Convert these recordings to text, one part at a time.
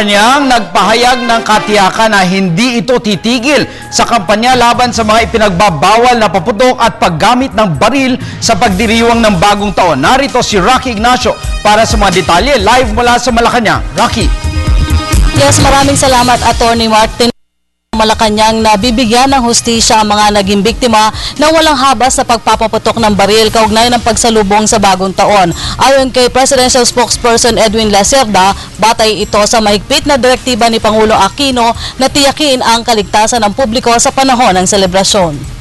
Malacanang nagpahayag ng katiyakan na hindi ito titigil sa kampanya laban sa mga ipinagbabawal na paputok at paggamit ng baril sa pagdiriwang ng bagong taon. Narito si Rocky Ignacio para sa mga detalye. Live mula sa Malacanang. Rocky. Yes, maraming salamat, Attorney Martin. Malacanang na bibigyan ng hustisya ang mga naging biktima ng walang habas na pagpapaputok ng baril kaugnay ng pagsalubong sa bagong taon. Ayon kay Presidential Spokesperson Edwin Lacerda, batay ito sa mahigpit na direktiba ni Pangulo Aquino na tiyakin ang kaligtasan ng publiko sa panahon ng selebrasyon.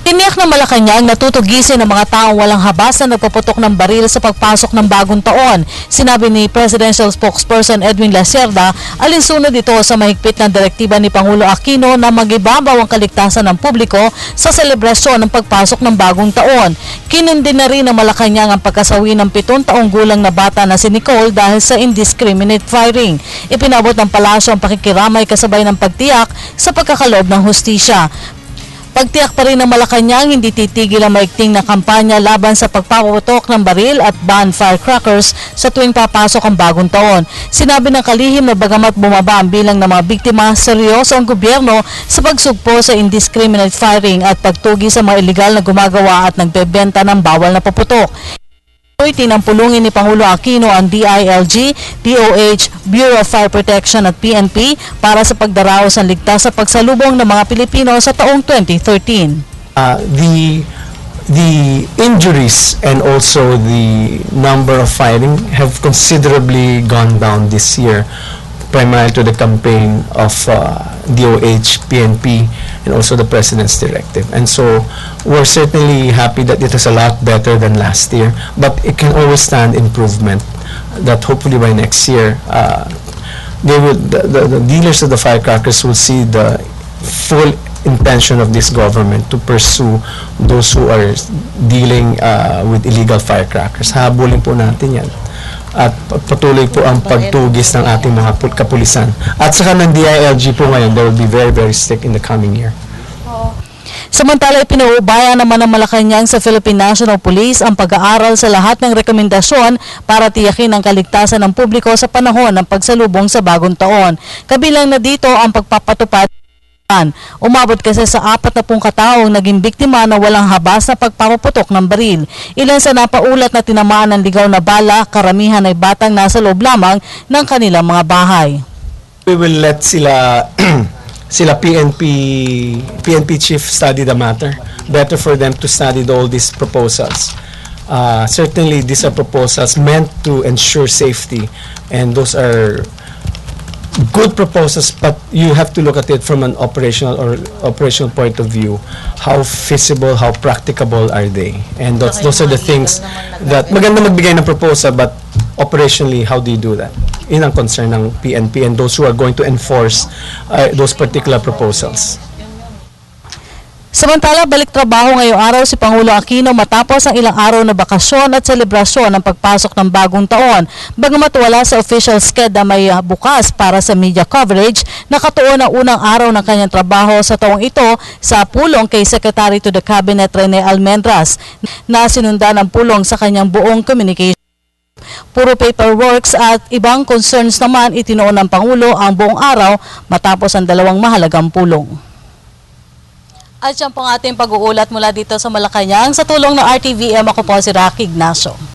Tiniyak ng Malacanang na tutugisin ang mga taong walang habas na nagpaputok ng baril sa pagpasok ng bagong taon. Sinabi ni Presidential Spokesperson Edwin Lacerda, alinsunod ito sa mahigpit na direktiba ni Pangulo Aquino na magibabaw ang kaligtasan ng publiko sa selebrasyon ng pagpasok ng bagong taon. Kinundin na rin ng Malacanang ang pagkasawi ng 7 taong gulang na bata na si Nicole dahil sa indiscriminate firing. Ipinabot ng palasyo ang pakikiramay kasabay ng pagtiyak sa pagkakalob ng hustisya. Pagtiyak pa rin ng Malacanang, hindi titigil ang maigting na kampanya laban sa pagpapaputok ng baril at ban firecrackers sa tuwing papasok ang bagong taon. Sinabi ng kalihim na bagamat bumaba ang bilang ng mga biktima, seryoso ang gobyerno sa pagsugpo sa indiscriminate firing at pagtugi sa mga iligal na gumagawa at nagbebenta ng bawal na paputok. Tinampulungin ni Pangulo Aquino ang DILG, DOH, Bureau of Fire Protection at PNP para sa pagdaraos ng ligtas sa pagsalubong ng mga Pilipino sa taong 2013. The injuries and also the number of firing have considerably gone down this year, primarily to the campaign of DOH, PNP, and also the President's directive. And so we're certainly happy that it is a lot better than last year, but it can always stand improvement, that hopefully by next year, the dealers of the firecrackers will see the full intention of this government to pursue those who are dealing with illegal firecrackers. Habulin po natin yan. At patuloy po ang pagtugis ng ating mga kapulisan. At saka ng DILG po ngayon, they will be very, very strict in the coming year. Samantala, ipinaubaya naman ng Malacanang sa Philippine National Police ang pag-aaral sa lahat ng rekomendasyon para tiyakin ang kaligtasan ng publiko sa panahon ng pagsalubong sa bagong taon. Kabilang na dito ang pagpapatupad. Umabot kasi sa 40 kataong naging biktima na walang habas na pagpapaputok ng baril. Ilan sa napaulat na tinamaan ng ligaw na bala, karamihan ay batang nasa loob lamang ng kanilang mga bahay. We will let sila PNP chief study the matter. Better for them to study all these proposals. Certainly these are proposals meant to ensure safety, and those are good proposals, but you have to look at it from an operational point of view. How feasible, how practicable are they? And those are the things that maganda magbigay ng proposal, but operationally, how do you do that? Yun ang concern ng PNP and those who are going to enforce those particular proposals. Samantala, balik trabaho ngayong araw si Pangulo Aquino matapos ang ilang araw na bakasyon at selebrasyon ng pagpasok ng bagong taon. Bagamat wala sa official schedule may bukas para sa media coverage, nakatuon ang unang araw ng kanyang trabaho sa taong ito sa pulong kay Secretary to the Cabinet Rene Almendras na sinundan ang pulong sa kanyang buong communication. Puro paperworks at ibang concerns naman itinuon ng Pangulo ang buong araw matapos ang dalawang mahalagang pulong. At yan po ang ating pag-uulat mula dito sa Malacanang. Sa tulong ng RTVM, ako po si Rocky Ignacio.